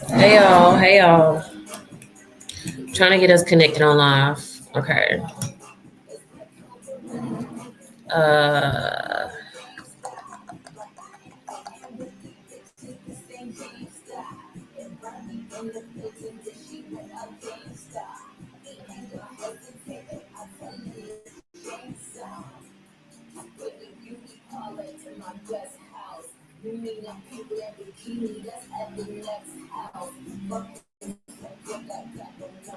Hey y'all. Trying to get us connected on live. Okay. Uh,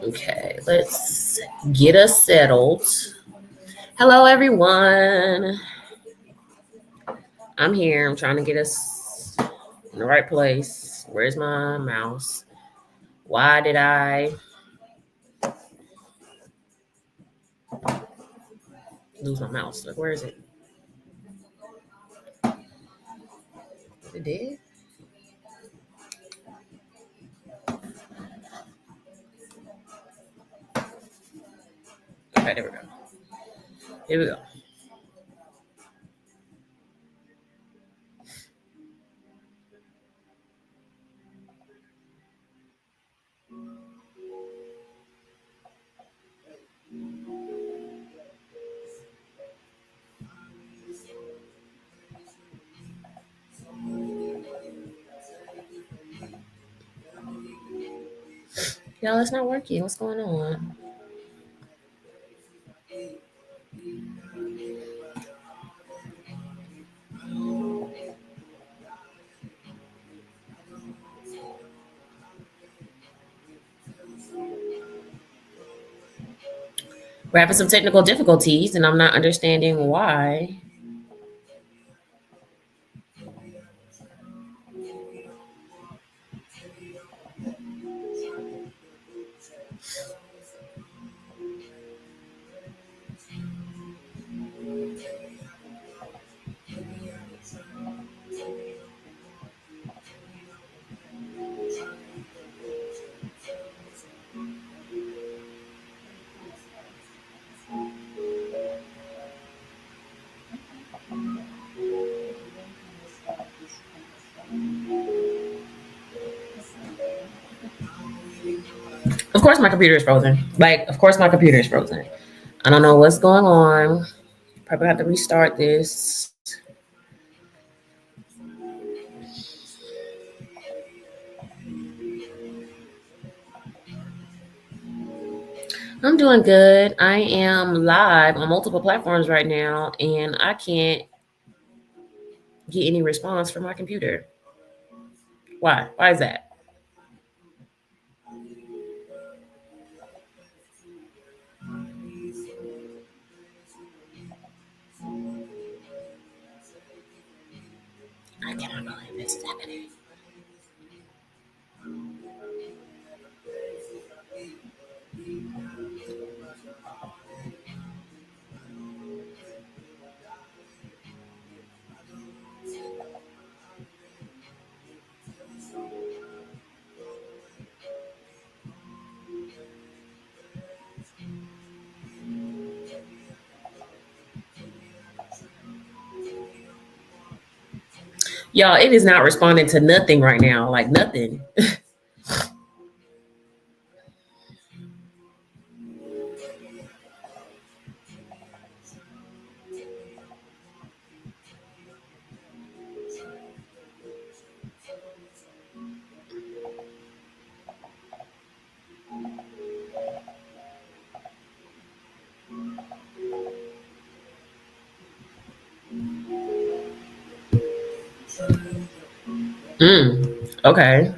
okay, let's get us settled. Hello, everyone. I'm here. I'm trying to get us in the right place. Where's my mouse? Why did I lose my mouse? Like, where is it? It did? Okay, there we go. Here we go. Y'all, it's not working. What's going on? We're having some technical difficulties, and I'm not understanding why. Of course, my computer is frozen. Like, of course, my computer is frozen. I don't know what's going on. Probably have to restart this. I'm doing good. I am live on multiple platforms right now, and I can't get any response from my computer. Why? Why is that? I cannot believe this is happening. Y'all, it is not responding to nothing right now. Like, nothing. Okay.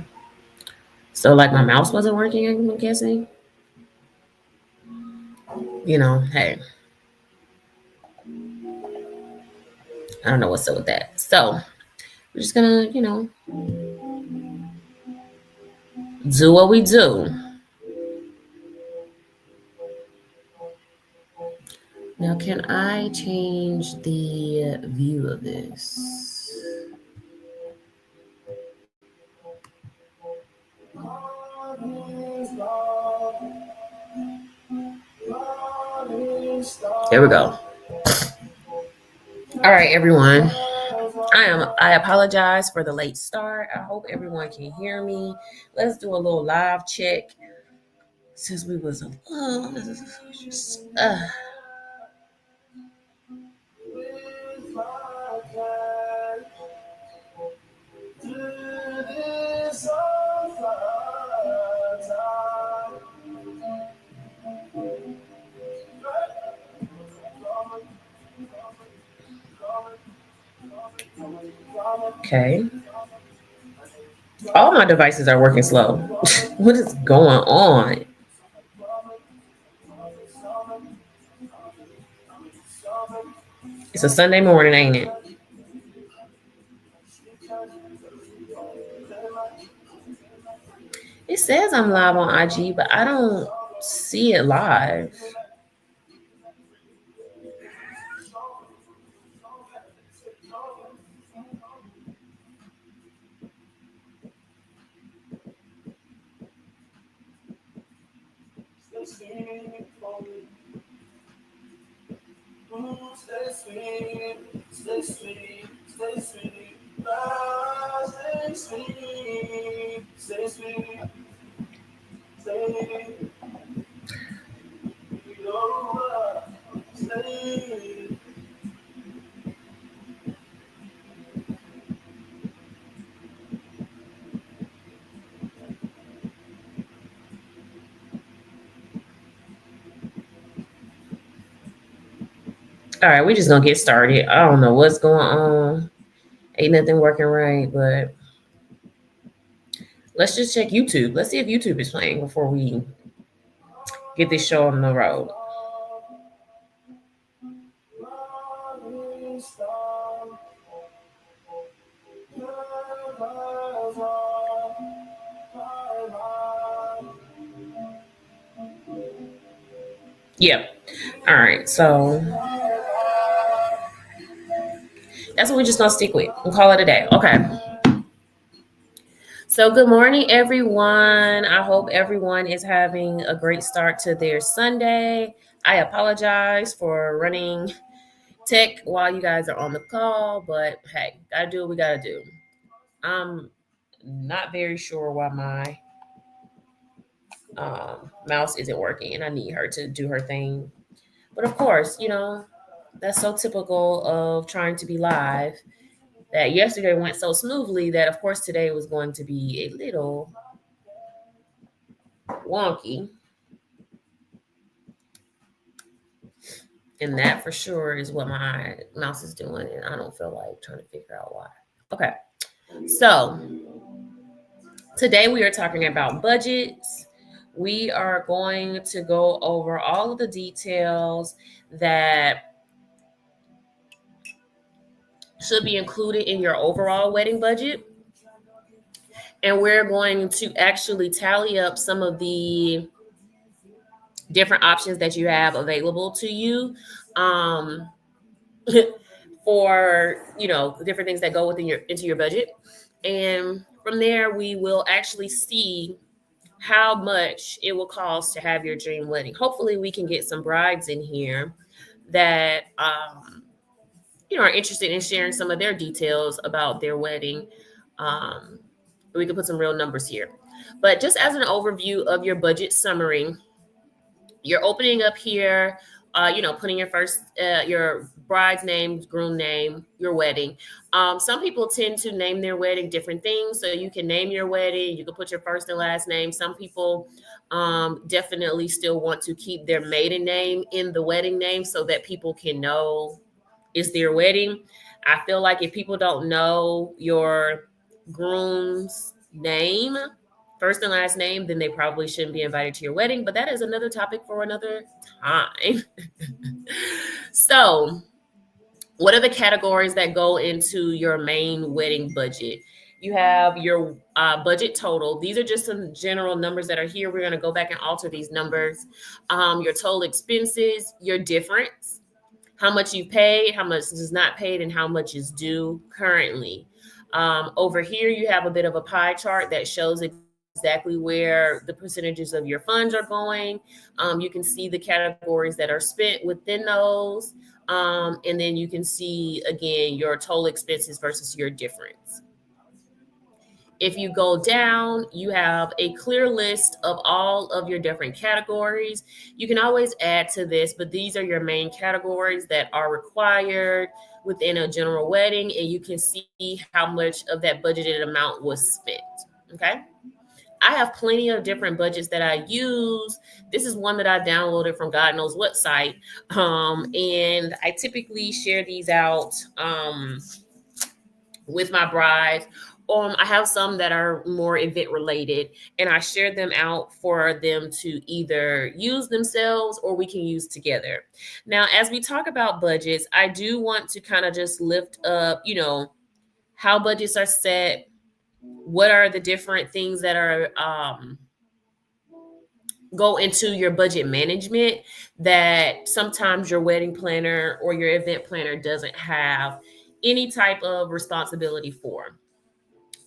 So, like, my mouse wasn't working, I'm guessing. Hey, I don't know what's up with that. So, we're just gonna, do what we do. Now, Can I change the view of this? There we go. All right, everyone. I apologize for the late start. I hope everyone can hear me. Let's do a little live check since we was okay. All my devices are working slow. What is going on? It's a Sunday morning, ain't it? It says I'm live on IG, but I don't see it live. All right, we're just gonna get started. I don't know what's going on. Ain't nothing working right, but let's just check YouTube. Let's see if YouTube is playing before we get this show on the road. Yep. All right, so that's what we're just gonna stick with and call it a day. Okay. So, good morning, everyone. I hope everyone is having a great start to their Sunday. I apologize for running tech while you guys are on the call, but hey, gotta do what we gotta do. I'm not very sure why my mouse isn't working, and I need her to do her thing. But of course, that's so typical of trying to be live. That yesterday went so smoothly that, of course, today was going to be a little wonky. And that for sure is what my mouse is doing. And I don't feel like trying to figure out why. Okay. So today we are talking about budgets. We are going to go over all of the details that should be included in your overall wedding budget. And we're going to actually tally up some of the different options that you have available to you. For different things that go into your budget, and from there we will actually see how much it will cost to have your dream wedding. Hopefully we can get some brides in here that are interested in sharing some of their details about their wedding. We can put some real numbers here, but just as an overview of your budget summary, you're opening up here, putting your bride's name, groom name, your wedding. Some people tend to name their wedding different things. So you can name your wedding, you can put your first and last name. Some people definitely still want to keep their maiden name in the wedding name so that people can know it's their wedding. I feel like if people don't know your groom's name, first and last name, then they probably shouldn't be invited to your wedding. But that is another topic for another time. So, what are the categories that go into your main wedding budget? You have your budget total. These are just some general numbers that are here. We're going to go back and alter these numbers. Your total expenses, your difference. how much you've paid, how much is not paid, and how much is due currently. Over here, you have a bit of a pie chart that shows exactly where the percentages of your funds are going. You can see the categories that are spent within those. And then you can see, again, your total expenses versus your difference. If you go down, you have a clear list of all of your different categories. You can always add to this, but these are your main categories that are required within a general wedding, and you can see how much of that budgeted amount was spent. Okay. I have plenty of different budgets that I use. This is one that I downloaded from God knows what site. And I typically share these out with my brides. I have some that are more event related, and I share them out for them to either use themselves or we can use together. Now, as we talk about budgets, I do want to kind of just lift up, how budgets are set, what are the different things that are go into your budget management that sometimes your wedding planner or your event planner doesn't have any type of responsibility for.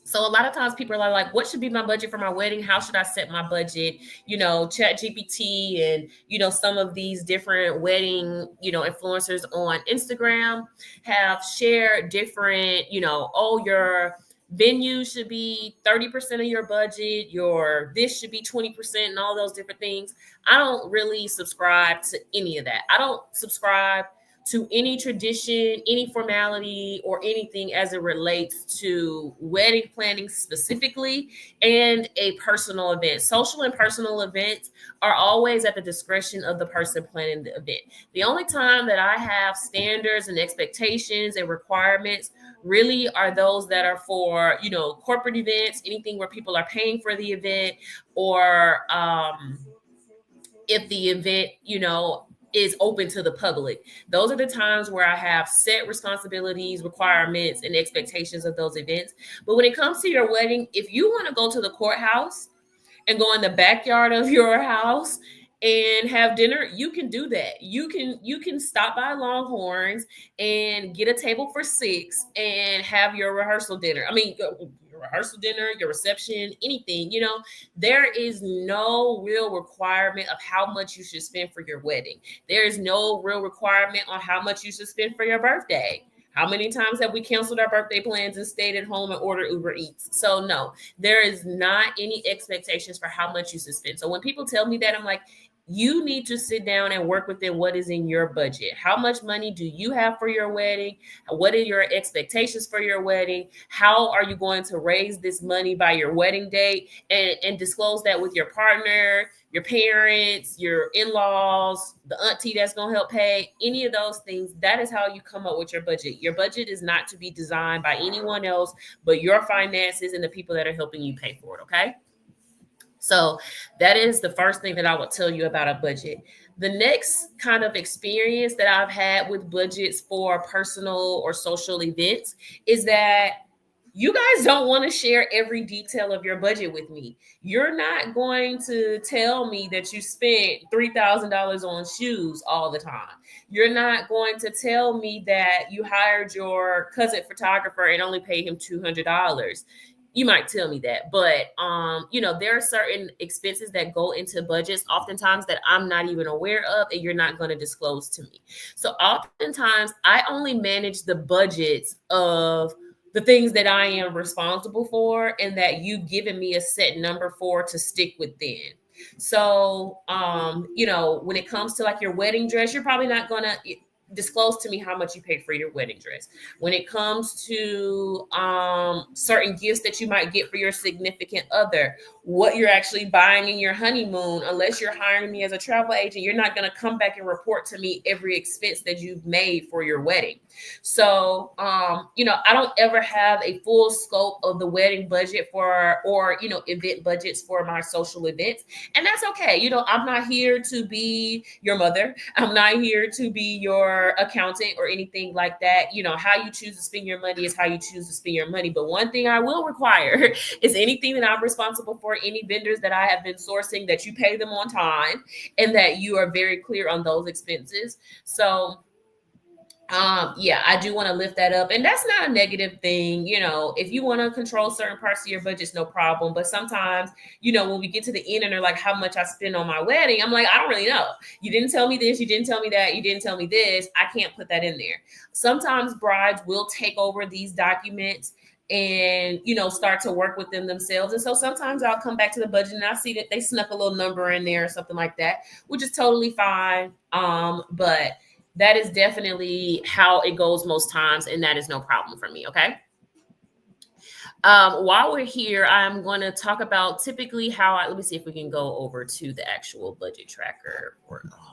So a lot of times people are like, what should be my budget for my wedding? How should I set my budget? Chat GPT and, some of these different wedding, influencers on Instagram have shared different, your venue should be 30% of your budget, your this should be 20%, and all those different things. I don't really subscribe to any of that. I don't subscribe to any tradition, any formality, or anything as it relates to wedding planning specifically and a personal event. Social and personal events are always at the discretion of the person planning the event. The only time that I have standards and expectations and requirements really are those that are for, corporate events, anything where people are paying for the event, or if the event, is open to the public. Those are the times where I have set responsibilities, requirements, and expectations of those events. But when it comes to your wedding, if you want to go to the courthouse and go in the backyard of your house and have dinner, you can do that. You can stop by Longhorns and get a table for 6 and have your rehearsal dinner. I mean, your rehearsal dinner, your reception, anything. There is no real requirement of how much you should spend for your wedding. There is no real requirement on how much you should spend for your birthday. How many times have we canceled our birthday plans and stayed at home and ordered Uber Eats? So no, there is not any expectations for how much you should spend. So when people tell me that, I'm like, you need to sit down and work within what is in your budget. How much money do you have for your wedding? What are your expectations for your wedding? How are you going to raise this money by your wedding date? And disclose that with your partner, your parents, your in-laws, the auntie that's going to help pay, any of those things. That is how you come up with your budget. Your budget is not to be designed by anyone else but your finances and the people that are helping you pay for it, okay? So that is the first thing that I would tell you about a budget. The next kind of experience that I've had with budgets for personal or social events is that you guys don't want to share every detail of your budget with me. You're not going to tell me that you spent $3,000 on shoes all the time. You're not going to tell me that you hired your cousin photographer and only paid him $200. You might tell me that, but there are certain expenses that go into budgets oftentimes that I'm not even aware of and you're not going to disclose to me. So oftentimes I only manage the budgets of the things that I am responsible for and that you've given me a set number for to stick within. So, when it comes to like your wedding dress, you're probably not going to disclose to me how much you paid for your wedding dress. When it comes to certain gifts that you might get for your significant other, what you're actually buying in your honeymoon, unless you're hiring me as a travel agent, you're not going to come back and report to me every expense that you've made for your wedding. So, I don't ever have a full scope of the wedding budget or event budgets for my social events. And that's okay. I'm not here to be your mother. I'm not here to be your accountant or anything like that. How you choose to spend your money is how you choose to spend your money. But one thing I will require is anything that I'm responsible for, any vendors that I have been sourcing, that you pay them on time and that you are very clear on those expenses. So Yeah, I do want to lift that up, and that's not a negative thing. If you want to control certain parts of your budgets, no problem. But sometimes, when we get to the end and they're like, how much I spend on my wedding, I'm like, I don't really know. You didn't tell me this, you didn't tell me that, you didn't tell me this. I can't put that in there. Sometimes brides will take over these documents and start to work with them themselves, and so sometimes I'll come back to the budget and I see that they snuck a little number in there or something like that, which is totally fine. But that is definitely how it goes most times, and that is no problem for me. Okay. While we're here, I'm going to talk about typically let me see if we can go over to the actual budget tracker.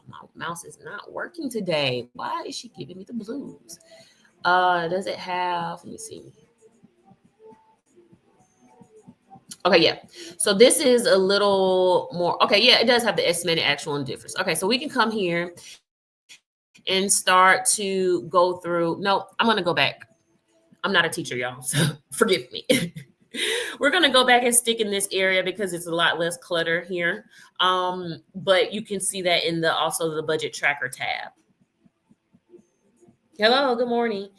My mouse is not working today. Why is she giving me the blues? Does it have, let me see. Okay, yeah. So this is a little more, okay, yeah, it does have the estimated actual and difference. Okay, so we can come here and start to go through. No, I'm going to go back. I'm not a teacher, y'all, so forgive me. We're going to go back and stick in this area because it's a lot less clutter here. But you can see that in also the budget tracker tab. Hello, good morning.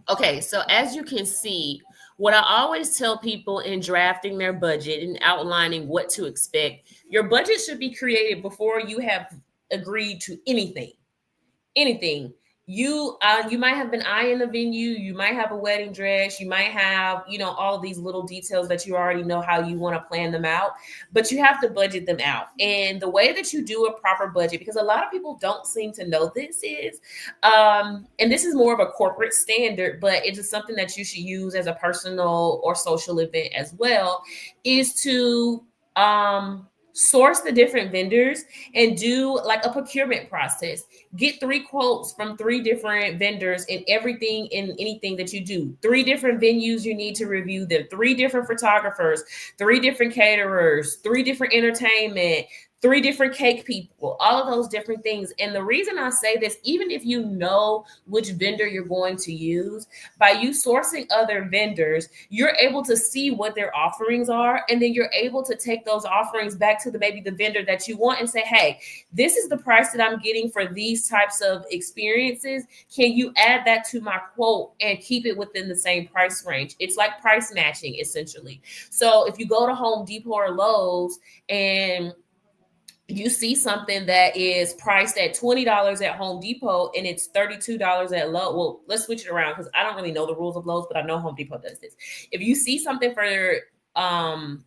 Okay, so as you can see, what I always tell people in drafting their budget and outlining what to expect, your budget should be created before you have agreed to anything. You might have been eyeing the venue, you might have a wedding dress, you might have all of these little details that you already know how you want to plan them out, but you have to budget them out. And the way that you do a proper budget, because a lot of people don't seem to know this, is and this is more of a corporate standard, but it is something that you should use as a personal or social event as well, is to source the different vendors and do like a procurement process. Get 3 quotes from 3 different vendors in everything in anything that you do. 3 different venues you need to review them. 3 different photographers, 3 different caterers, 3 different entertainment, 3 different cake people, all of those different things. And the reason I say this, even if you know which vendor you're going to use, by you sourcing other vendors, you're able to see what their offerings are. And then you're able to take those offerings back to maybe the vendor that you want and say, hey, this is the price that I'm getting for these types of experiences. Can you add that to my quote and keep it within the same price range? It's like price matching, essentially. So if you go to Home Depot or Lowe's and you see something that is priced at $20 at Home Depot and it's $32 at Lowe's. Well, let's switch it around because I don't really know the rules of Lowe's, but I know Home Depot does this. If you see something for $32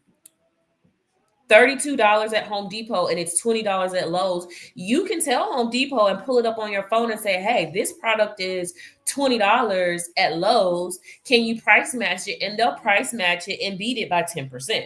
at Home Depot and it's $20 at Lowe's, you can tell Home Depot and pull it up on your phone and say, hey, this product is $20 at Lowe's. Can you price match it? And they'll price match it and beat it by 10%.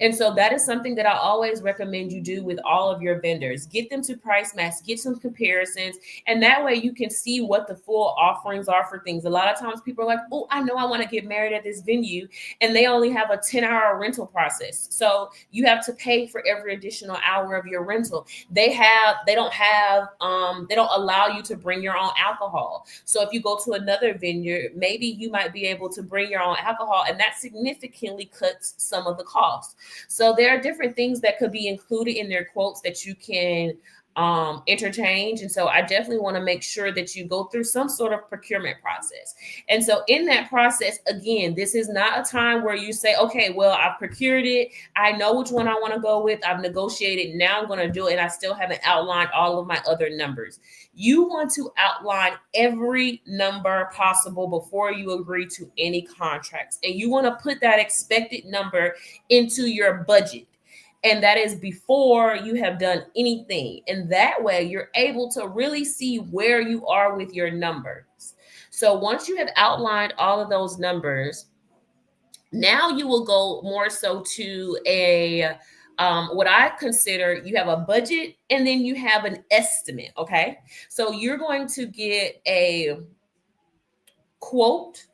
And so that is something that I always recommend you do with all of your vendors. Get them to price match, get some comparisons, and that way you can see what the full offerings are for things. A lot of times people are like, oh, I know I want to get married at this venue, and they only have a 10-hour rental process. So you have to pay for every additional hour of your rental. They don't allow you to bring your own alcohol. So if you go to another venue, maybe you might be able to bring your own alcohol, and that significantly cuts some of the cost. So there are different things that could be included in their quotes that you can interchange. And so I definitely want to make sure that you go through some sort of procurement process. And so in that process, again, this is not a time where you say, okay, well, I've procured it. I know which one I want to go with. I've negotiated. Now I'm going to do it. And I still haven't outlined all of my other numbers. You want to outline every number possible before you agree to any contracts. And you want to put that expected number into your budget. And that is before you have done anything. And that way you're able to really see where you are with your numbers. So once you have outlined all of those numbers, now you will go more so to what I consider, you have a budget and then you have an estimate. Okay. So you're going to get a quote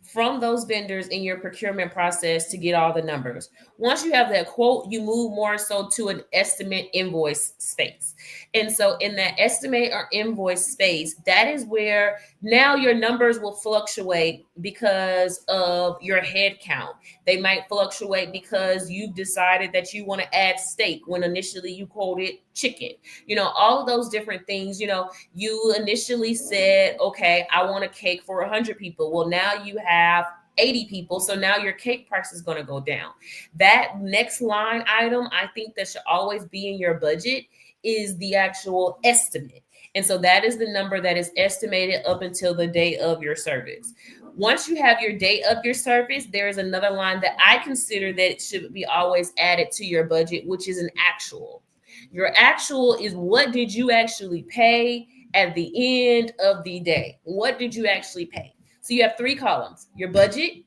from those vendors in your procurement process to get all the numbers. Once you have that quote, you move more so to an estimate invoice space. And so in that estimate or invoice space, that is where now your numbers will fluctuate because of your head count. They might fluctuate because you've decided that you want to add steak when initially you quoted chicken. All of those different things. You initially said, okay, I want a cake for 100 people. Well, now you have 80 people. So now your cake price is going to go down. That next line item, I think that should always be in your budget is the actual estimate. And so that is the number that is estimated up until the day of your service. Once you have your date of your service, there is another line that I consider that it should be always added to your budget, which is an actual. Your actual is what did you actually pay at the end of the day? What did you actually pay? So you have three columns. Your budget,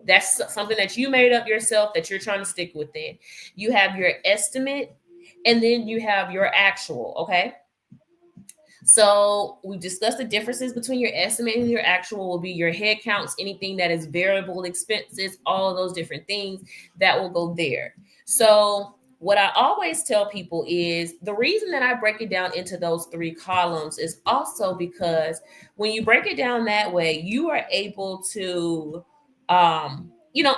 that's something that you made up yourself that you're trying to stick within. You have your estimate, and then you have your actual, okay? So we discussed the differences between your estimate and your actual will be your head counts, anything that is variable expenses, all of those different things that will go there. So what I always tell people is the reason that I break it down into those three columns is also because when you break it down that way, you are able to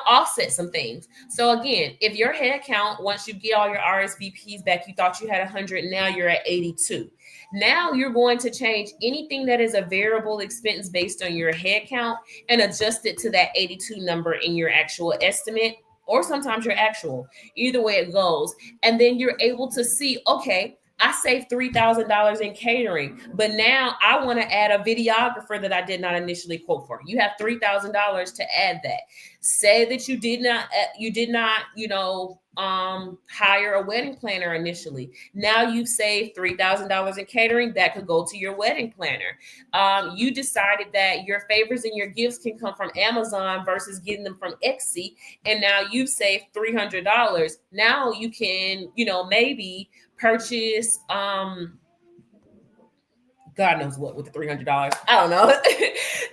offset some things. So again, if your head count, once you get all your RSVPs back, you thought you had 100, now you're at 82. Now you're going to change anything that is a variable expense based on your head count and adjust it to that 82 number in your actual estimate, or sometimes your actual. Either way it goes. And then you're able to see, okay, I saved $3,000 in catering, but now I want to add a videographer that I did not initially quote for. You have $3,000 to add that. Say that you did not, hire a wedding planner initially. Now you've saved $3,000 in catering that could go to your wedding planner. You decided that your favors and your gifts can come from Amazon versus getting them from Etsy, and now you've saved $300. Now you can, maybe purchase God knows what with the $300. I don't know.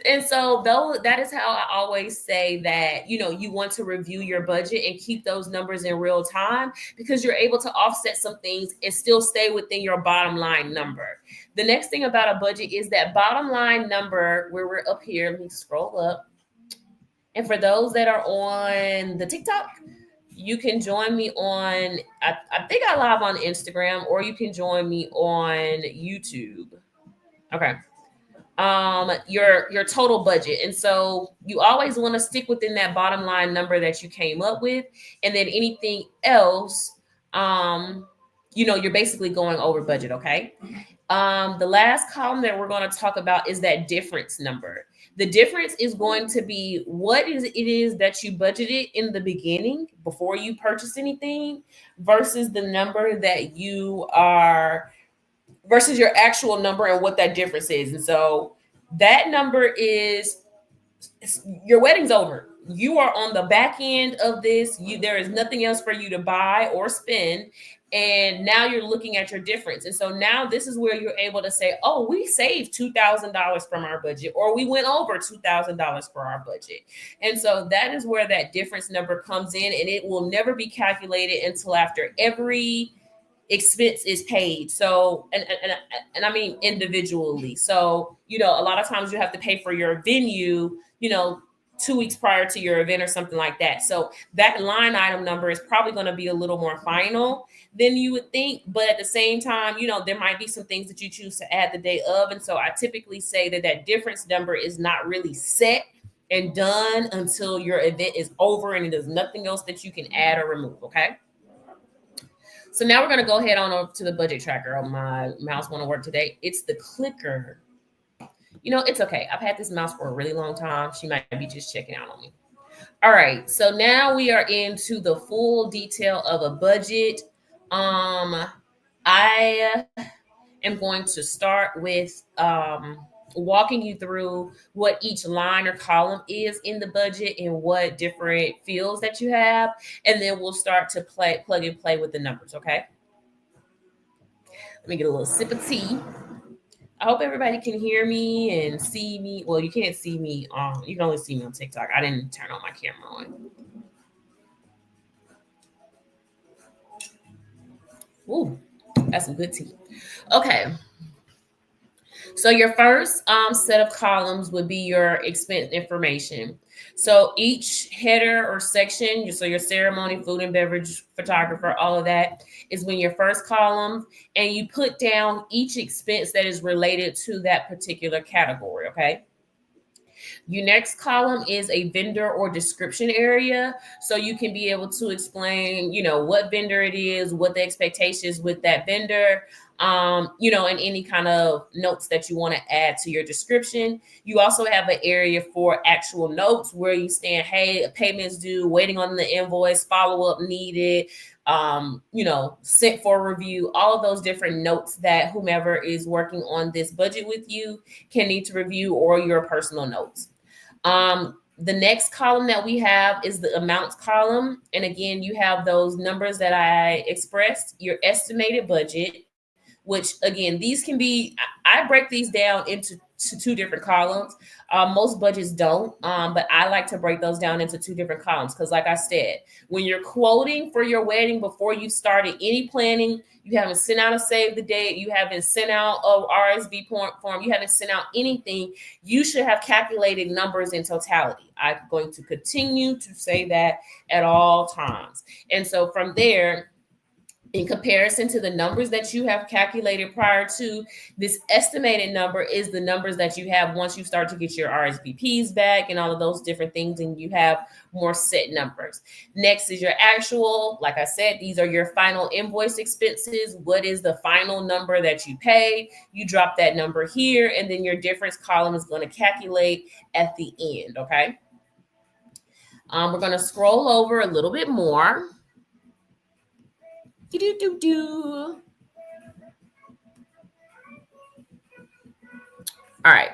And so though that is how I always say that, you want to review your budget and keep those numbers in real time because you're able to offset some things and still stay within your bottom line number. The next thing about a budget is that bottom line number where we're up here. Let me scroll up. And for those that are on the TikTok, you can join me on, I think I live on Instagram, or you can join me on YouTube. Okay. Your total budget. And so you always want to stick within that bottom line number that you came up with. And then anything else, you're basically going over budget. Okay. The last column that we're going to talk about is that difference number. The difference is going to be what it is that you budgeted in the beginning before you purchase anything versus the number that you are versus your actual number and what that difference is. And so that number is your wedding's over. You are on the back end of this. There is nothing else for you to buy or spend. And now you're looking at your difference. And so now this is where you're able to say, oh, we saved $2,000 from our budget, or we went over $2,000 for our budget. And so that is where that difference number comes in, and it will never be calculated until after every expense is paid. So, and I mean individually. So, a lot of times you have to pay for your venue, 2 weeks prior to your event or something like that. So that line item number is probably going to be a little more final than you would think. But at the same time, there might be some things that you choose to add the day of. And so I typically say that difference number is not really set and done until your event is over and there's nothing else that you can add or remove. Okay. So now we're going to go ahead on over to the budget tracker. Oh, my mouse won't work today. It's the clicker. It's okay. I've had this mouse for a really long time. She might be just checking out on me. All right. So now we are into the full detail of a budget. I am going to start with walking you through what each line or column is in the budget and what different fields that you have. And then we'll start to plug and play with the numbers. Okay. Let me get a little sip of tea. I hope everybody can hear me and see me. Well, you can't see me. You can only see me on TikTok. I didn't turn on my camera on. Ooh. That's some good tea. Okay. So your first set of columns would be your expense information. So each header or section, so your ceremony, food and beverage, photographer, all of that is when your first column, and you put down each expense that is related to that particular category. Okay. Your next column is a vendor or description area. So you can be able to explain, what vendor it is, what the expectations with that vendor, and any kind of notes that you want to add to your description. You also have an area for actual notes where you stand, hey, payments due, waiting on the invoice, follow-up needed, sent for review, all of those different notes that whomever is working on this budget with you can need to review, or your personal notes. The next column that we have is the amounts column. And again, you have those numbers that I expressed, your estimated budget, which again, these can be, I break these down into two different columns. Most budgets don't, but I like to break those down into two different columns because, like I said, when you're quoting for your wedding before you started any planning, you haven't sent out a save the date, you haven't sent out a RSV form, you haven't sent out anything, you should have calculated numbers in totality. I'm going to continue to say that at all times. And so from there, in comparison to the numbers that you have calculated prior to, this estimated number is the numbers that you have once you start to get your RSVPs back and all of those different things, and you have more set numbers. Next is your actual. Like I said, these are your final invoice expenses. What is the final number that you pay? You drop that number here, and then your difference column is going to calculate at the end, okay? We're going to scroll over a little bit more. All right.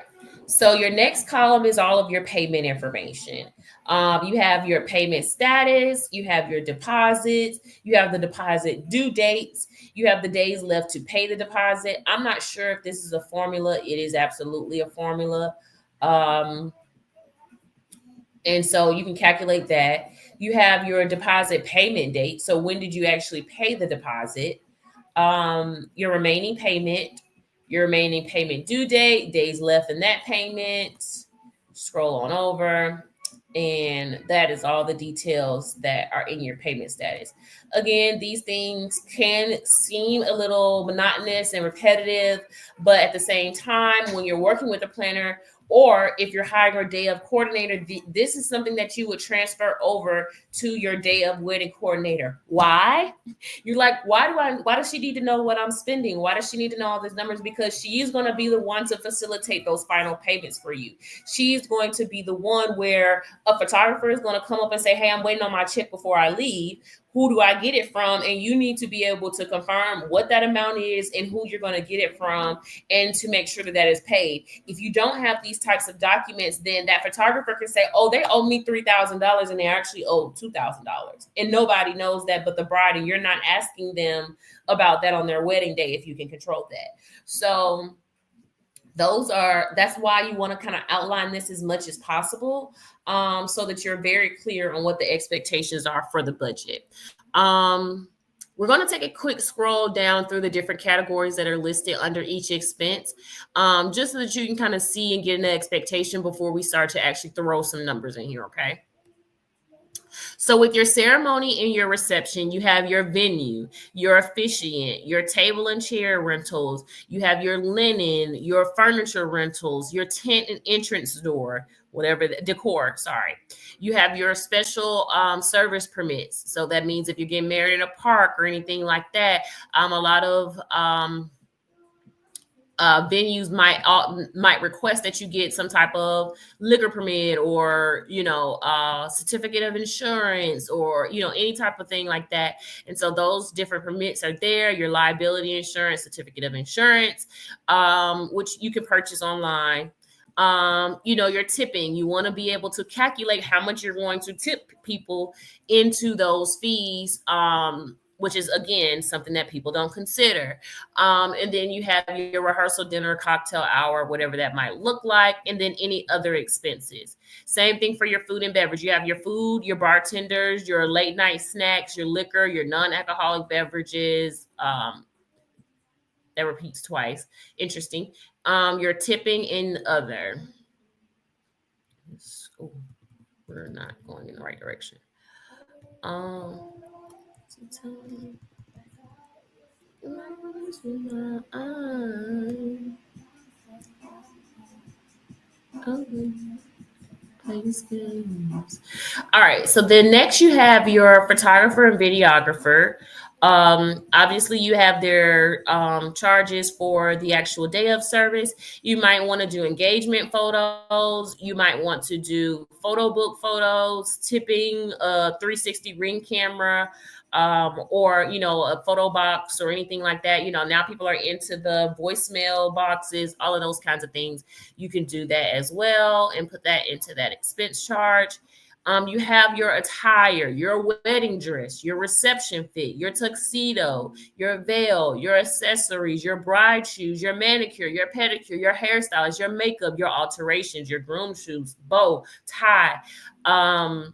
So your next column is all of your payment information. You have your payment status, you have your deposits, you have the deposit due dates, you have the days left to pay the deposit. I'm not sure if this is a formula. It is absolutely a formula. And so you can calculate that. You have your deposit payment date. So when did you actually pay the deposit? Your remaining payment due date, days left in that payment. Scroll on over. And that is all the details that are in your payment status. Again, these things can seem a little monotonous and repetitive, but at the same time, when you're working with a planner, or if you're hiring a day of coordinator, this is something that you would transfer over to your day of wedding coordinator. Why? You're like, why does she need to know what I'm spending? Why does she need to know all these numbers? Because she is going to be the one to facilitate those final payments for you. She's going to be the one where a photographer is going to come up and say, hey, I'm waiting on my check before I leave. Who do I get it from? And you need to be able to confirm what that amount is and who you're going to get it from, and to make sure that that is paid. If you don't have these types of documents, then that photographer can say, oh, they owe me $3,000 and they actually owe $2,000. And nobody knows that but the bride, and you're not asking them about that on their wedding day if you can control that. So that's why you want to kind of outline this as much as possible, so that you're very clear on what the expectations are for the budget. We're going to take a quick scroll down through the different categories that are listed under each expense, just so that you can kind of see and get an expectation before we start to actually throw some numbers in here, okay? So with your ceremony and your reception, you have your venue, your officiant, your table and chair rentals, you have your linen, your furniture rentals, your tent and entrance door, whatever the decor, sorry. You have your special service permits. So that means if you're getting married in a park or anything like that, a lot of venues might request that you get some type of liquor permit, or certificate of insurance, or any type of thing like that. And so those different permits are there. Your liability insurance, certificate of insurance, which you can purchase online. Your tipping, you want to be able to calculate how much you're going to tip people into those fees, which is, again, something that people don't consider. And then you have your rehearsal, dinner, cocktail hour, whatever that might look like, and then any other expenses. Same thing for your food and beverage. You have your food, your bartenders, your late night snacks, your liquor, your non-alcoholic beverages, That repeats twice. Interesting. Your tipping in other. Oh, we're not going in the right direction. Um, plays games. All right. So then next you have your photographer and videographer. Obviously, you have their charges for the actual day of service. You might want to do engagement photos. You might want to do photo book photos, tipping, a 360 ring camera, or a photo box or anything like that. Now people are into the voicemail boxes, all of those kinds of things. You can do that as well and put that into that expense charge. You have your attire, your wedding dress, your reception fit, your tuxedo, your veil, your accessories, your bride shoes, your manicure, your pedicure, your hairstylist, your makeup, your alterations, your groom shoes, bow, tie. Um,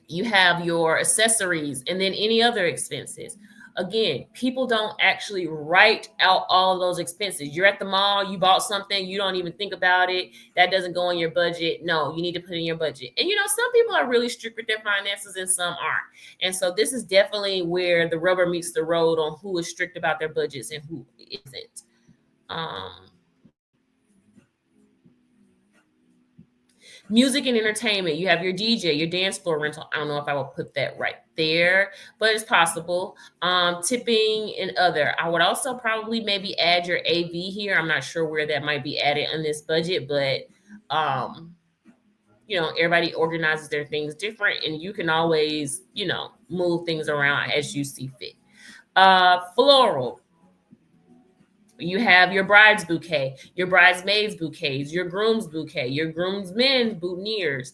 you have your accessories, and then any other expenses. Again, people don't actually write out all of those expenses. You're at the mall, you bought something, you don't even think about it. That doesn't go in your budget. No, you need to put in your budget. And some people are really strict with their finances and some aren't. And so this is definitely where the rubber meets the road on who is strict about their budgets and who isn't. Um, Music and entertainment. You have your DJ, your dance floor rental. I don't know if I will put that right there, but it's possible. Tipping and other. I would also probably maybe add your AV here. I'm not sure where that might be added in this budget, but everybody organizes their things different, and you can always, move things around as you see fit. Floral. You have your bride's bouquet, your bridesmaids bouquets, your groom's bouquet, your groomsmen's boutonnieres,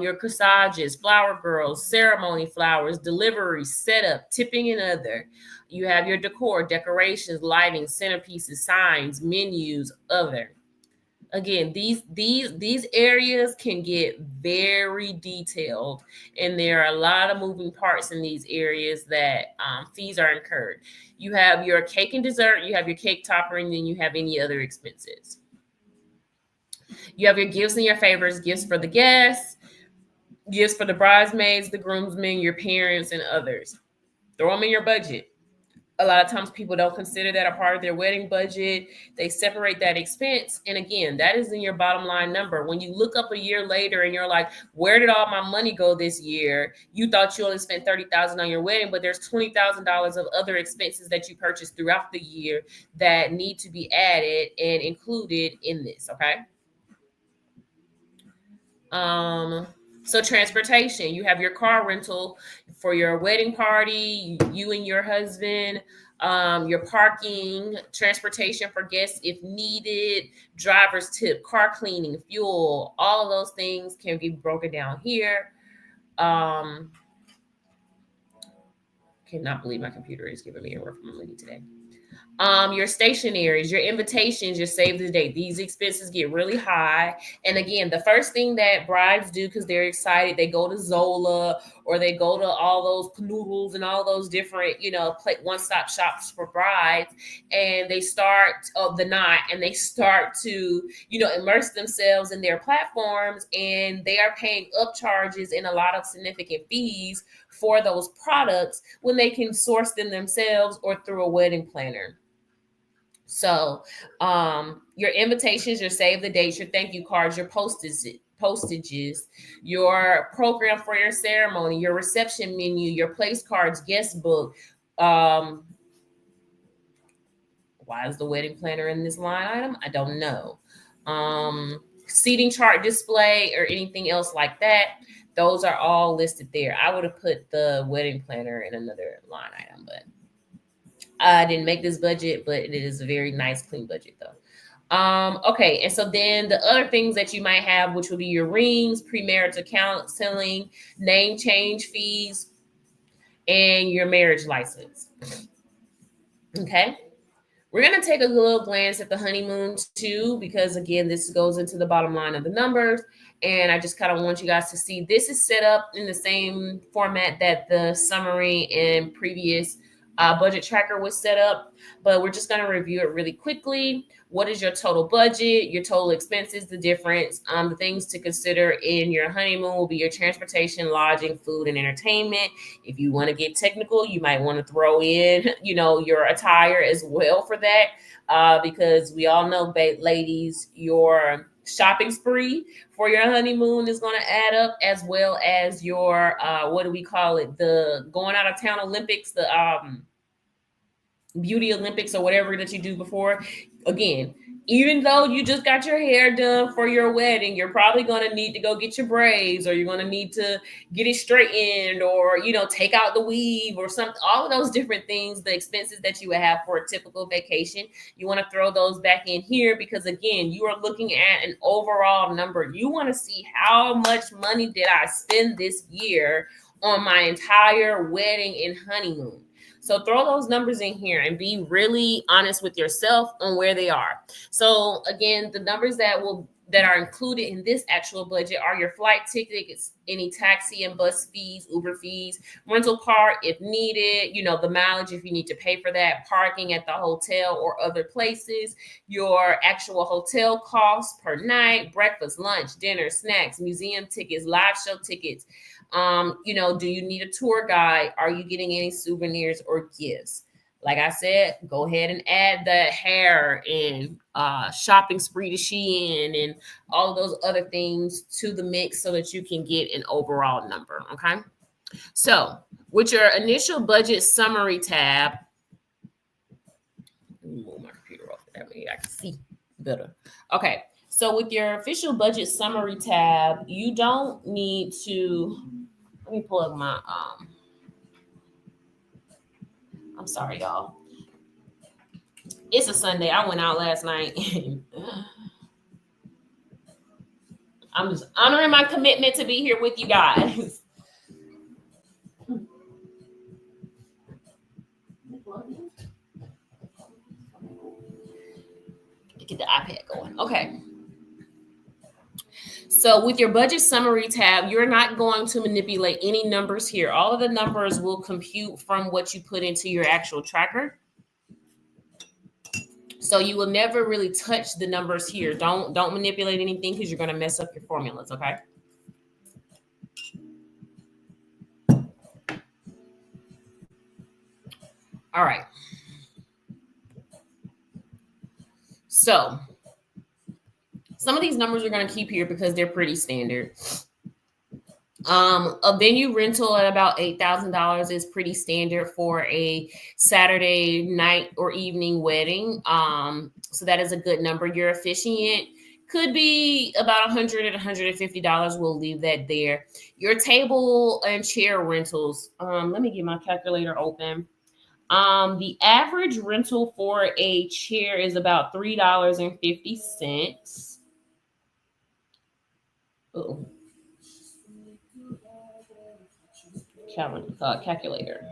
your corsages, flower girls, ceremony flowers, delivery, setup, tipping, and other. You have your decor, decorations, lighting, centerpieces, signs, menus, other. Again, these areas can get very detailed, and there are a lot of moving parts in these areas that fees are incurred. You have your cake and dessert, you have your cake topper, and then you have any other expenses. You have your gifts and your favors, gifts for the guests, gifts for the bridesmaids, the groomsmen, your parents, and others. Throw them in your budget. A lot of times people don't consider that a part of their wedding budget. They separate that expense. And again, that is in your bottom line number. When you look up a year later and you're like, where did all my money go this year? You thought you only spent $30,000 on your wedding, but there's $20,000 of other expenses that you purchased throughout the year that need to be added and included in this. Okay. So transportation, you have your car rental for your wedding party, you and your husband, your parking, transportation for guests if needed, driver's tip, car cleaning, fuel, all of those things can be broken down here. Cannot believe my computer is giving me a run for my money today. Your stationaries, your invitations, your save the date. These expenses get really high. And again, the first thing that brides do because they're excited, they go to Zola or they go to all those canoodles and all those different, one-stop shops for brides. And they start the night and they start to, immerse themselves in their platforms, and they are paying upcharges and a lot of significant fees for those products when they can source them themselves or through a wedding planner. So your invitations, your save the dates, your thank you cards, your postages, your program for your ceremony, your reception menu, your place cards, guest book. Why is the wedding planner in this line item? I don't know. Seating chart display or anything else like that. Those are all listed there. I would have put the wedding planner in another line item, but I didn't make this budget, but it is a very nice, clean budget though. Okay, and so then the other things that you might have, which will be your rings, premarital counseling, name change fees, and your marriage license. Okay. We're going to take a little glance at the honeymoon too, because again, this goes into the bottom line of the numbers. And I just kind of want you guys to see this is set up in the same format that the summary and previous budget tracker was set up, but we're just going to review it really quickly. What is your total budget, your total expenses, the difference? The things to consider in your honeymoon will be your transportation, lodging, food, and entertainment. If you want to get technical, you might want to throw in, your attire as well for that, because we all know, ladies, your shopping spree for your honeymoon is going to add up, as well as your what do we call it, the going out of town Olympics, the beauty Olympics, or whatever that you do before. Again, even though you just got your hair done for your wedding, you're probably going to need to go get your braids, or you're going to need to get it straightened, or take out the weave or something. All of those different things, the expenses that you would have for a typical vacation, you want to throw those back in here, because again, you are looking at an overall number. You want to see how much money did I spend this year on my entire wedding and honeymoon. So throw those numbers in here and be really honest with yourself on where they are. So again, the numbers that are included in this actual budget are your flight tickets, any taxi and bus fees, Uber fees, rental car if needed, the mileage if you need to pay for that, parking at the hotel or other places, your actual hotel costs per night, breakfast, lunch, dinner, snacks, museum tickets, live show tickets. Do you need a tour guide? Are you getting any souvenirs or gifts? Like I said, go ahead and add the hair and shopping spree to Shein and all of those other things to the mix, so that you can get an overall number. Okay. So with your initial budget summary tab, move my computer off. That way I can see better. Okay. So with your official budget summary tab, you don't need to, let me pull up my, I'm sorry, y'all. It's a Sunday. I went out last night. I'm just honoring my commitment to be here with you guys. Get the iPad going. Okay. So with your budget summary tab, you're not going to manipulate any numbers here. All of the numbers will compute from what you put into your actual tracker. So you will never really touch the numbers here. Don't manipulate anything, because you're going to mess up your formulas, okay? All right. So some of these numbers we're going to keep here because they're pretty standard. A venue rental at about $8,000 is pretty standard for a Saturday night or evening wedding. So that is a good number. Your officiant could be about $100 to $150. We'll leave that there. Your table and chair rentals. Let me get my calculator open. The average rental for a chair is about $3.50. Oh. Calculator.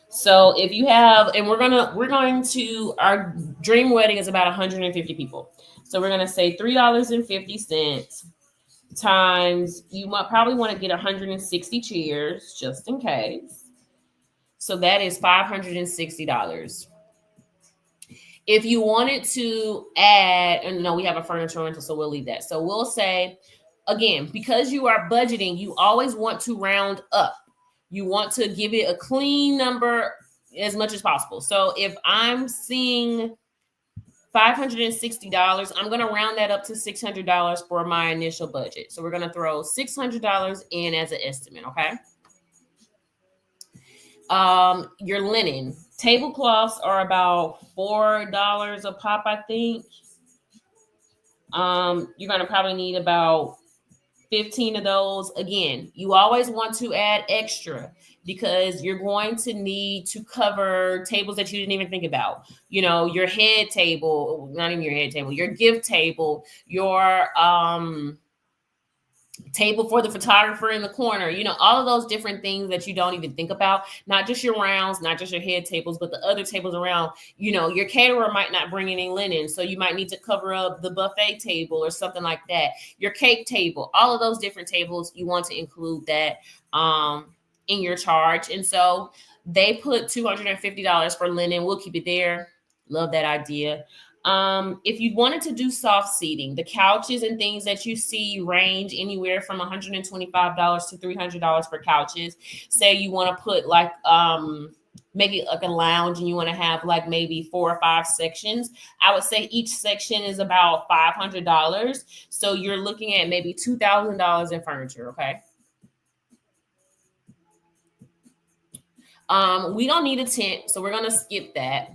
So if you have, and we're going to, our dream wedding is about 150 people. So we're going to say $3.50 times, you might probably want to get 160 chairs just in case. So that is $560. If you wanted to add, and no, we have a furniture rental, so we'll leave that. So we'll say, again, because you are budgeting, you always want to round up. You want to give it a clean number as much as possible. So if I'm seeing $560, I'm going to round that up to $600 for my initial budget. So we're going to throw $600 in as an estimate, okay? Your linen. Tablecloths are about $4 a pop, I think. You're going to probably need about 15 of those. Again, you always want to add extra, because you're going to need to cover tables that you didn't even think about. Your head table, not even your head table, your gift table, your table for the photographer in the corner, all of those different things that you don't even think about, not just your rounds, not just your head tables, but the other tables around. Your caterer might not bring any linen, so you might need to cover up the buffet table or something like that. Your cake table, all of those different tables, you want to include that in your charge. And so they put $250 for linen. We'll keep it there. Love that idea. If you wanted to do soft seating, the couches and things that you see range anywhere from $125 to $300 for couches. Say you want to put like make it like a lounge and you want to have like maybe 4 or 5 sections. I would say each section is about $500. So you're looking at maybe $2,000 in furniture. Okay. We don't need a tent, so we're gonna skip that.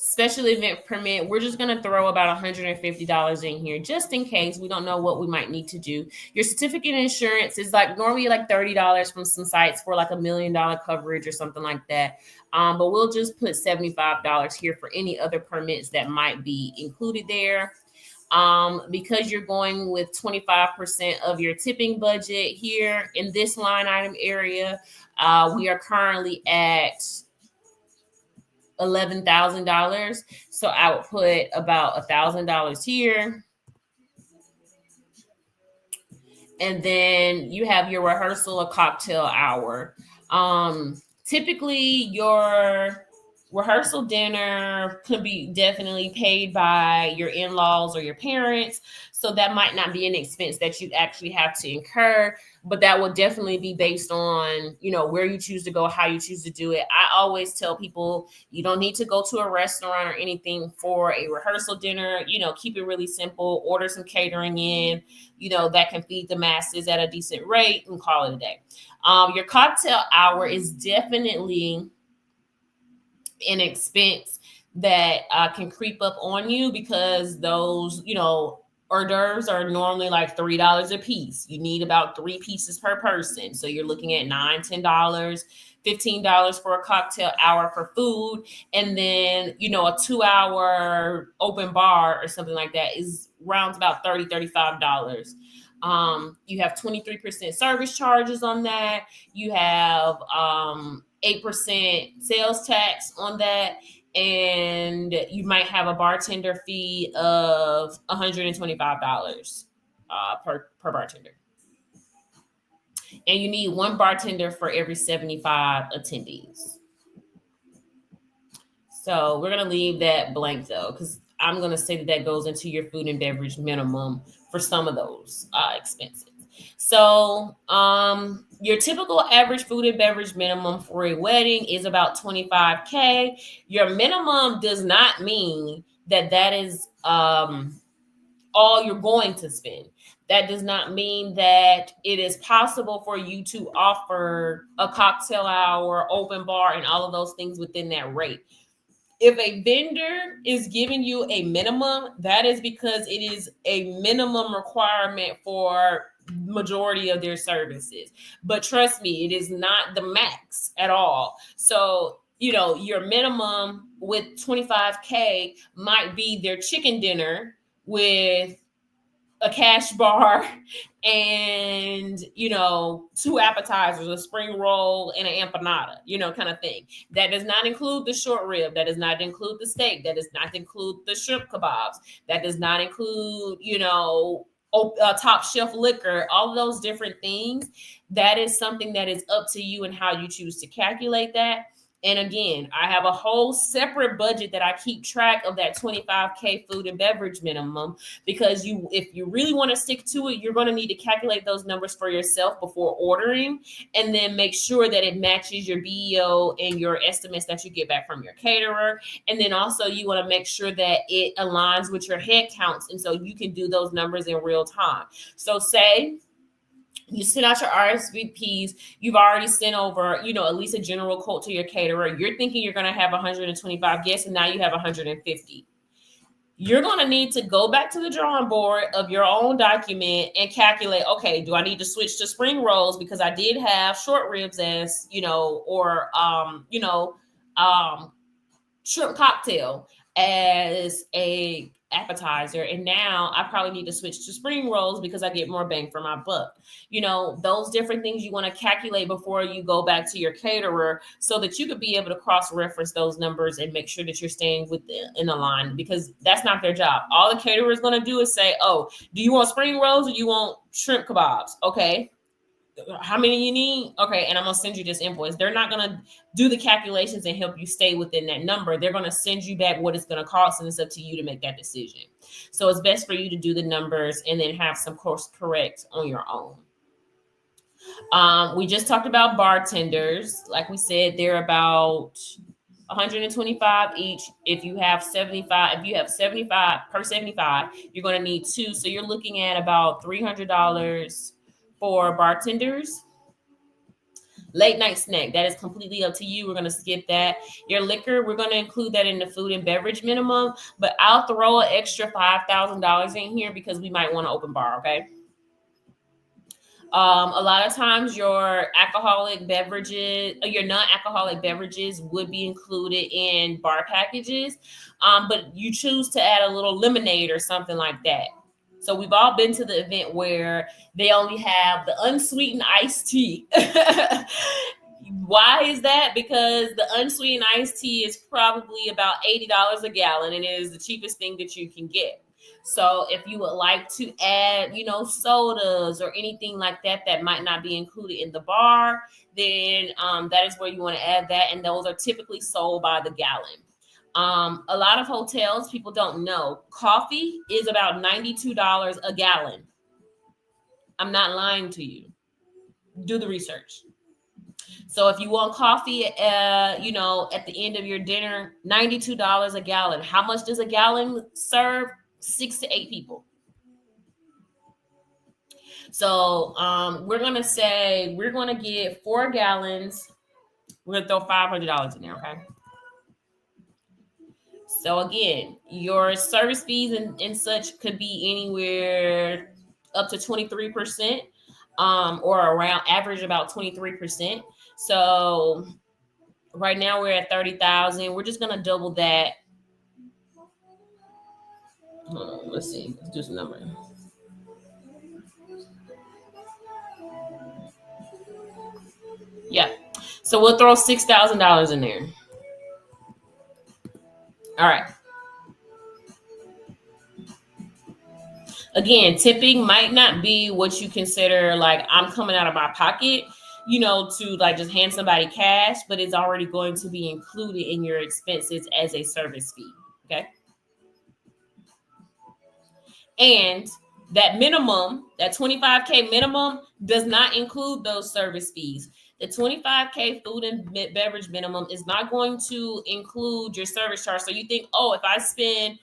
Special event permit, we're just going to throw about $150 in here just in case. We don't know what we might need to do. Your certificate insurance is like normally like $30 from some sites for like $1 million coverage or something like that. But we'll just put $75 here for any other permits that might be included there. Because you're going with 25% of your tipping budget here in this line item area, we are currently at $11,000. So I would put about $1,000 here. And then you have your rehearsal or cocktail hour. Typically your rehearsal dinner could be definitely paid by your in-laws or your parents. So that might not be an expense that you actually have to incur, but that will definitely be based on, where you choose to go, how you choose to do it. I always tell people you don't need to go to a restaurant or anything for a rehearsal dinner. Keep it really simple, order some catering in, that can feed the masses at a decent rate and call it a day. Your cocktail hour is definitely an expense that can creep up on you because those, hors d'oeuvres are normally like $3 a piece. You need about 3 pieces per person. So you're looking at $9, $10, $15 for a cocktail hour for food. And then, a 2-hour open bar or something like that is rounds about $30, $35. You have 23% service charges on that. You have 8% sales tax on that. And you might have a bartender fee of $125 per bartender. And you need 1 bartender for every 75 attendees. So we're going to leave that blank though, because I'm going to say that goes into your food and beverage minimum for some of those expenses. So your typical average food and beverage minimum for a wedding is about $25K. Your minimum does not mean that is all you're going to spend. That does not mean that it is possible for you to offer a cocktail hour, open bar, and all of those things within that rate. If a vendor is giving you a minimum, that is because it is a minimum requirement for majority of their services. But trust me, it is not the max at all. So, your minimum with $25K might be their chicken dinner with a cash bar and 2 appetizers, a spring roll and an empanada, kind of thing. That does not include the short rib, that does not include the steak, that does not include the shrimp kebabs, that does not include top shelf liquor, all of those different things. That is something that is up to you and how you choose to calculate that. And again, I have a whole separate budget that I keep track of that $25K food and beverage minimum, because if you really want to stick to it, you're going to need to calculate those numbers for yourself before ordering, and then make sure that it matches your BEO and your estimates that you get back from your caterer. And then also you want to make sure that it aligns with your head counts, and so you can do those numbers in real time. So say you send out your RSVPs, you've already sent over, at least a general quote to your caterer. You're thinking you're going to have 125 guests, and now you have 150. You're going to need to go back to the drawing board of your own document and calculate, okay, do I need to switch to spring rolls because I did have short ribs as, shrimp cocktail as a appetizer, and now I probably need to switch to spring rolls because I get more bang for my buck. Those different things you want to calculate before you go back to your caterer so that you could be able to cross-reference those numbers and make sure that you're staying in a line, because that's not their job. All the caterer is going to do is say, oh, do you want spring rolls or you want shrimp kebabs? Okay, how many you need? Okay, and I'm gonna send you this invoice. They're not gonna do the calculations and help you stay within that number. They're gonna send you back what it's gonna cost, and it's up to you to make that decision. So it's best for you to do the numbers and then have some course correct on your own. We just talked about bartenders. Like we said, they're about 125 each. If you have 75 per 75, you're going to need 2. So you're looking at about $300 for bartenders. Late night snack, that is completely up to you. We're going to skip that. Your liquor, we're going to include that in the food and beverage minimum, but I'll throw an extra $5,000 in here because we might want to open bar, okay? A lot of times your alcoholic beverages, your non-alcoholic beverages would be included in bar packages, but you choose to add a little lemonade or something like that. So we've all been to the event where they only have the unsweetened iced tea. Why is that? Because the unsweetened iced tea is probably about $80 a gallon, and it is the cheapest thing that you can get. So if you would like to add, sodas or anything like that that might not be included in the bar, then that is where you want to add that. And those are typically sold by the gallon. A lot of hotels, people don't know, coffee is about $92 a gallon. I'm not lying to you. Do the research. So if you want coffee, at the end of your dinner, $92 a gallon. How much does a gallon serve? 6 to 8 people. So we're going to say we're going to get 4 gallons. We're going to throw $500 in there, okay? So again, your service fees and such could be anywhere up to 23%, or around average about 23%. So right now we're at 30,000. We're just going to double that. Let's see. Let's do some numbers. Yeah. So we'll throw $6,000 in there. All right. Again, tipping might not be what you consider like I'm coming out of my pocket, to like just hand somebody cash, but it's already going to be included in your expenses as a service fee. Okay. And that minimum, that 25K minimum, does not include those service fees. The 25K food and beverage minimum is not going to include your service charge. So you think, oh, if I spend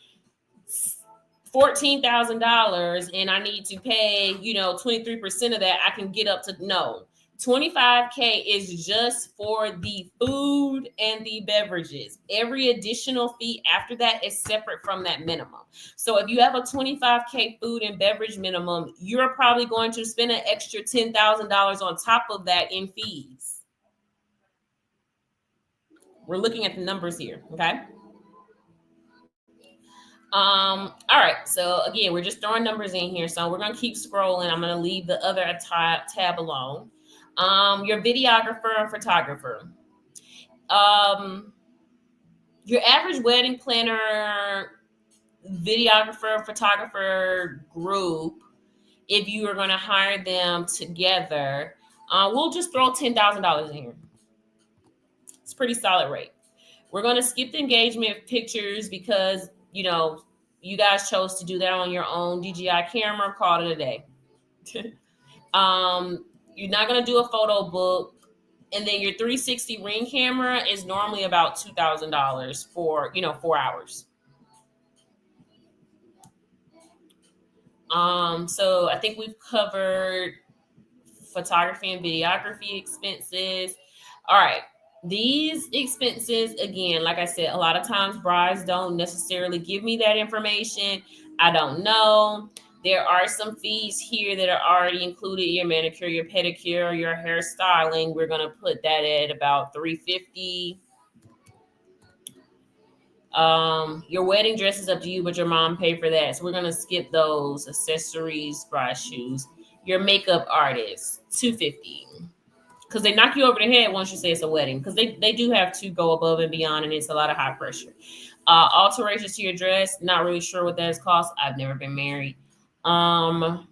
$14,000 and I need to pay, 23% of that, I can get up to no. 25K is just for the food and the beverages. Every additional fee after that is separate from that minimum. So if you have a 25K food and beverage minimum, you're probably going to spend an extra $10,000 on top of that in fees. We're looking at the numbers here, okay? All right. So again, we're just throwing numbers in here. So we're going to keep scrolling. I'm going to leave the other tab alone. Your videographer and photographer. Your average wedding planner, videographer, photographer group, if you are going to hire them together, we'll just throw $10,000 in here. It's a pretty solid rate. We're going to skip the engagement pictures because, you guys chose to do that on your own DJI camera. Call it a day. You're not going to do a photo book. And then your 360 ring camera is normally about $2,000 for, 4 hours. So I think we've covered photography and videography expenses. All right. These expenses, again, like I said, a lot of times brides don't necessarily give me that information. I don't know. There are some fees here that are already included. Your manicure, your pedicure, your hair styling. We're going to put that at about $350. Your wedding dress is up to you, but your mom paid for that. So we're gonna skip those accessories, bra, shoes. Your makeup artist, 250. Because they knock you over the head once you say it's a wedding. Because they do have to go above and beyond, and it's a lot of high pressure. Alterations to your dress, not really sure what that has cost. I've never been married. Bow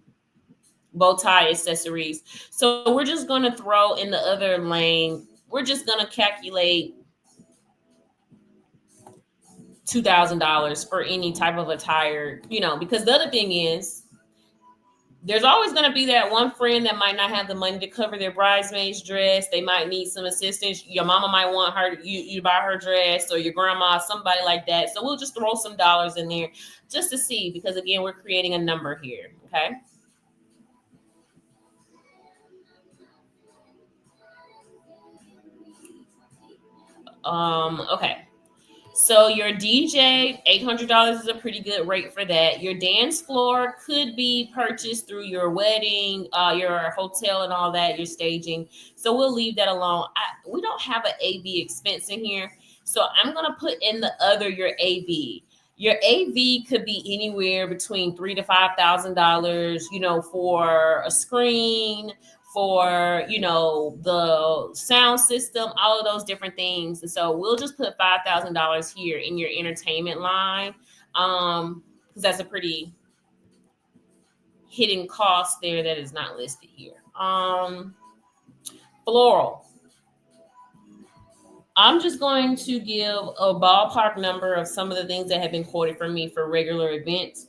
tie accessories. So we're just gonna throw in the other lane. We're just gonna calculate $2,000 for any type of attire, because the other thing is there's always going to be that one friend that might not have the money to cover their bridesmaid's dress. They might need some assistance. Your mama might want her you to buy her dress, or your grandma, somebody like that. So we'll just throw some dollars in there just to see, because again, we're creating a number here. Okay. Okay. So your DJ, $800 is a pretty good rate for that. Your dance floor could be purchased through your wedding, your hotel and all that, your staging. So we'll leave that alone. We don't have an AV expense in here. So I'm going to put in the other, your AV. Your AV could be anywhere between $3,000 to $5,000, for a screen, for the sound system, all of those different things. And so we'll just put $5,000 here in your entertainment line, because that's a pretty hidden cost there that is not listed here. Floral, I'm just going to give a ballpark number of some of the things that have been quoted for me for regular events.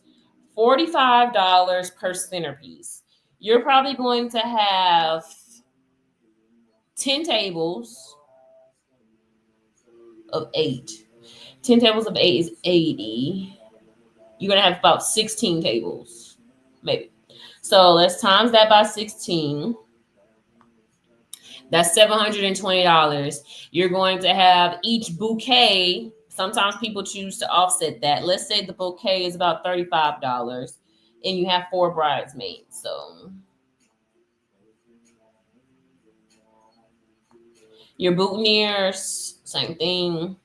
$45 per centerpiece. You're probably going to have 10 tables of 8. 10 tables of 8 is 80. You're going to have about 16 tables, maybe. So let's times that by 16. That's $720. You're going to have each bouquet. Sometimes people choose to offset that. Let's say the bouquet is about $35 and you have 4 bridesmaids. So your boutonnieres, same thing.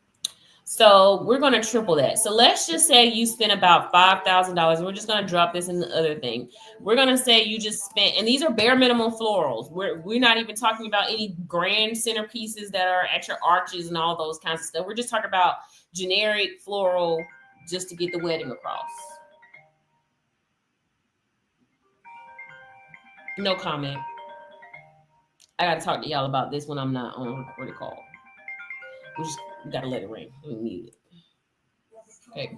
So we're going to triple that. So let's just say you spent about $5,000. We're just going to drop this in the other thing. We're going to say you just spent, and these are bare minimum florals. We're not even talking about any grand centerpieces that are extra arches and all those kinds of stuff. We're just talking about generic floral just to get the wedding across. No comment. I got to talk to y'all about this when I'm not on a recorded call. We got to let it ring. We mute it. Okay.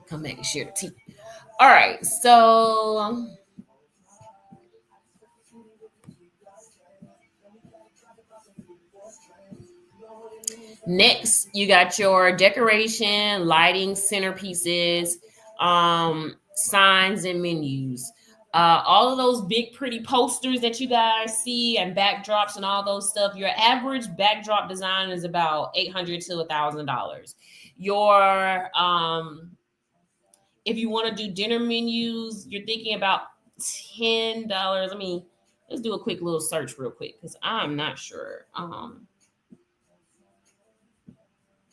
Come back and share the tea. All right. So next, you got your decoration, lighting, centerpieces, signs, and menus. All of those big, pretty posters that you guys see and backdrops and all those stuff. Your average backdrop design is about $800 to $1,000. Your if you want to do dinner menus, you're thinking about $10. I mean, let's do a quick little search real quick because I'm not sure.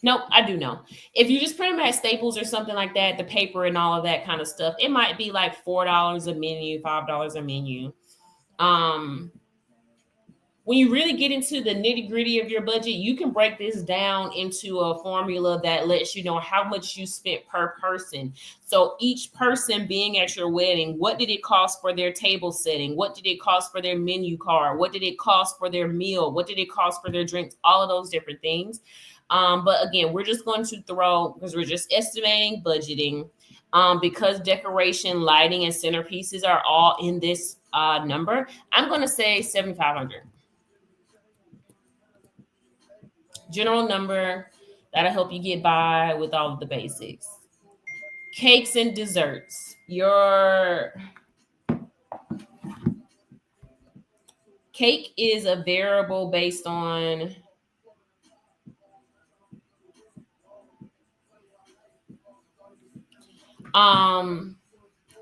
Nope, I do know. If you just print them at Staples or something like that, the paper and all of that kind of stuff, it might be like $4 a menu, $5 a menu. When you really get into the nitty gritty of your budget, you can break this down into a formula that lets you know how much you spent per person. So each person being at your wedding, what did it cost for their table setting? What did it cost for their menu card? What did it cost for their meal? What did it cost for their drinks? All of those different things. But again, we're just going to throw, because we're just estimating budgeting, because decoration, lighting, and centerpieces are all in this number. I'm going to say 7,500. General number that'll help you get by with all of the basics. Cakes and desserts. Your cake is a variable based on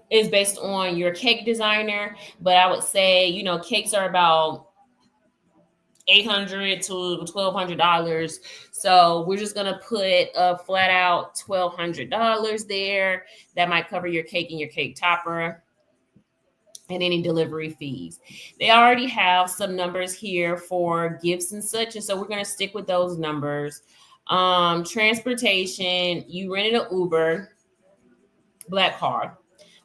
is based on your cake designer, but I would say, cakes are about $800 to $1,200. So we're just gonna put a flat out $1,200 there. That might cover your cake and your cake topper and any delivery fees. They already have some numbers here for gifts and such, and so we're going to stick with those numbers. Transportation, you rented an Uber black card.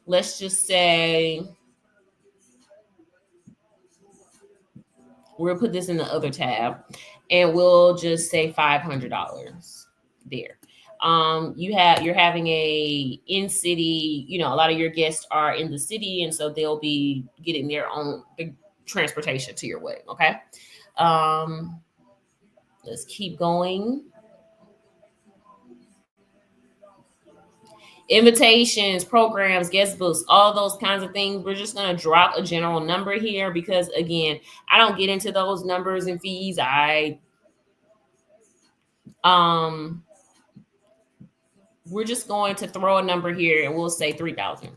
Let's just say we'll put this in the other tab, and we'll just say $500 there. You're having a in city, a lot of your guests are in the city, and so they'll be getting their own transportation to your wedding. Okay. Let's keep going. Invitations, programs, guest books, all those kinds of things. We're just going to drop a general number here because, again, I don't get into those numbers and fees. We're just going to throw a number here and we'll say 3,000.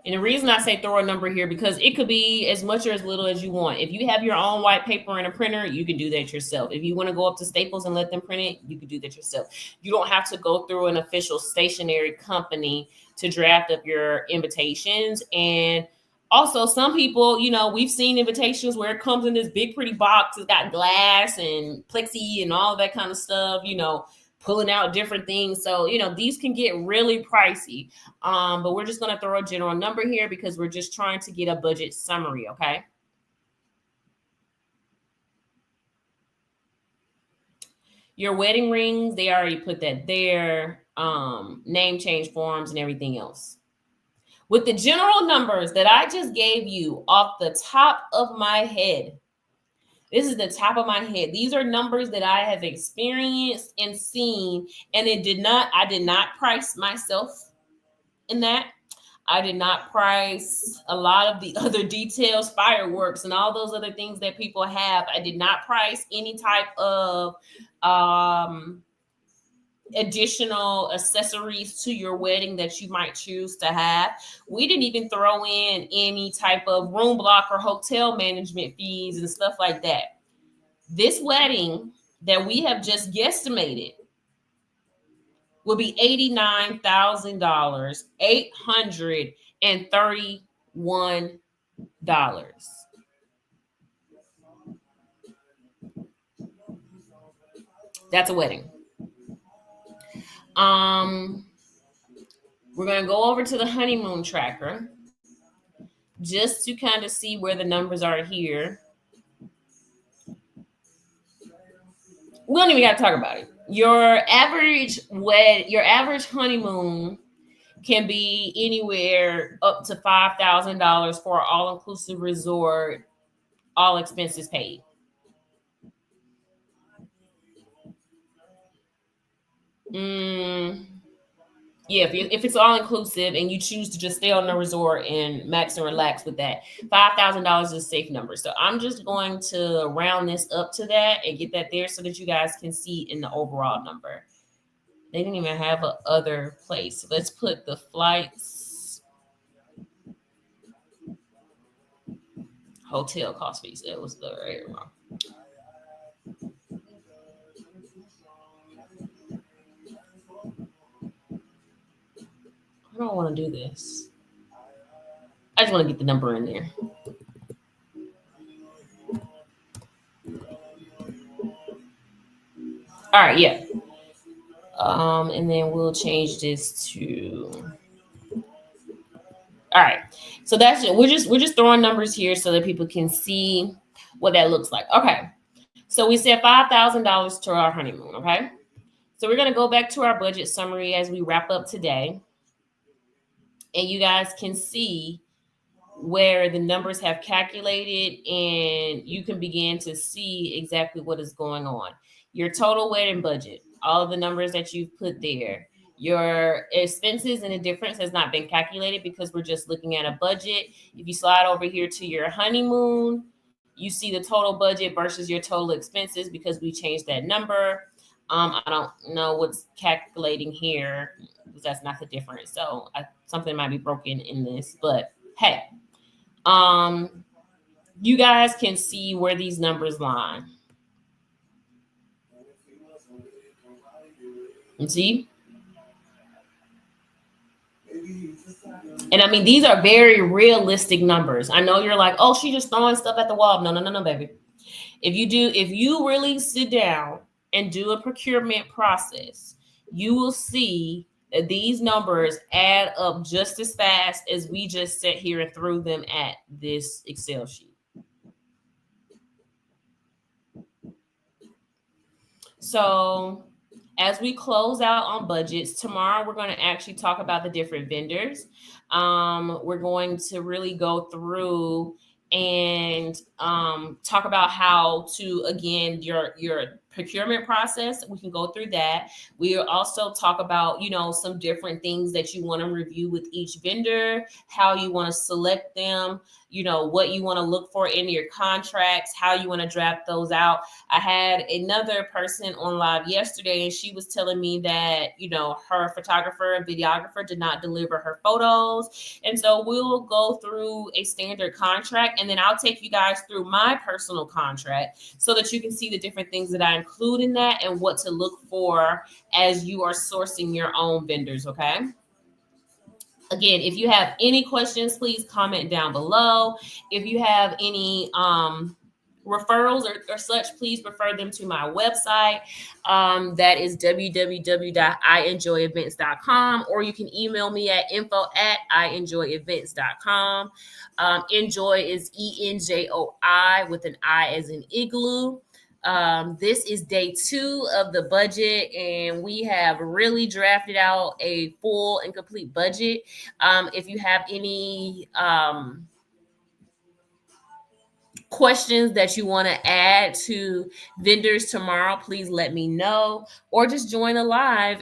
And the reason I say throw a number here, because it could be as much or as little as you want. If you have your own white paper and a printer, you can do that yourself. If you want to go up to Staples and let them print it, you can do that yourself. You don't have to go through an official stationery company to draft up your invitations. And also, some people, we've seen invitations where it comes in this big, pretty box. It's got glass and plexi and all that kind of stuff, pulling out different things. So, these can get really pricey. But we're just going to throw a general number here because we're just trying to get a budget summary, okay? Your wedding rings, they already put that there. Name change forms and everything else. With the general numbers that I just gave you off the top of my head, this is the top of my head. These are numbers that I have experienced and seen, and I did not price myself in that. I did not price a lot of the other details, fireworks, and all those other things that people have. I did not price any type of additional accessories to your wedding that you might choose to have. We didn't even throw in any type of room block or hotel management fees and stuff like that. This wedding that we have just guesstimated will be $89,000, $831. That's a wedding. We're going to go over to the honeymoon tracker just to kind of see where the numbers are here. We don't even got to talk about it. Your average honeymoon can be anywhere up to $5,000 for an all-inclusive resort, all expenses paid. Yeah, if it's all inclusive and you choose to just stay on the resort and max and relax with that, $5,000 is a safe number. So I'm just going to round this up to that and get that there so that you guys can see in the overall number. They didn't even have a other place. Let's put the flights, hotel cost fees. It was the right wrong. I don't want to do this. I just want to get the number in there. All right, yeah. And then we'll change this to. All right, so that's it. We're just throwing numbers here so that people can see what that looks like. Okay, so we said $5,000 to our honeymoon. Okay, so we're gonna go back to our budget summary as we wrap up today, and you guys can see where the numbers have calculated, and you can begin to see exactly what is going on. Your total wedding budget, all of the numbers that you've put there. Your expenses and the difference has not been calculated because we're just looking at a budget. If you slide over here to your honeymoon, you see the total budget versus your total expenses because we changed that number. I don't know what's calculating here because that's not the difference. So something might be broken in this, but hey, You guys can see where these numbers line. You see? And I mean, these are very realistic numbers. I know you're like, oh, she's just throwing stuff at the wall. No, no, no, no, baby. If you really sit down and do a procurement process, you will see that these numbers add up just as fast as we just sat here and threw them at this Excel sheet. So as we close out on budgets, tomorrow we're going to actually talk about the different vendors. We're going to really go through and talk about how to, again, your procurement process. We can go through that. We'll also talk about, some different things that you want to review with each vendor, how you want to select them, what you want to look for in your contracts, how you want to draft those out. I had another person on live yesterday, and she was telling me that, her photographer and videographer did not deliver her photos. And so we'll go through a standard contract, and then I'll take you guys through my personal contract so that you can see the different things that I include in that and what to look for as you are sourcing your own vendors, okay? Again, if you have any questions, please comment down below. If you have any referrals or such, please refer them to my website. That is www.ienjoyevents.com, or you can email me at info@ienjoyevents.com. Enjoi is ENJOI with an I as in igloo. This is day 2 of the budget, and we have really drafted out a full and complete budget. If you have any questions that you want to add to vendors tomorrow, please let me know, or just join the live.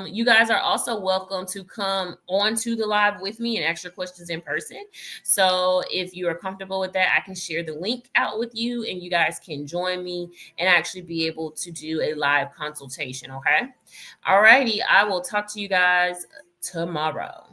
You guys are also welcome to come onto the live with me and ask your questions in person. So if you are comfortable with that, I can share the link out with you and you guys can join me and actually be able to do a live consultation. Okay. All righty. I will talk to you guys tomorrow.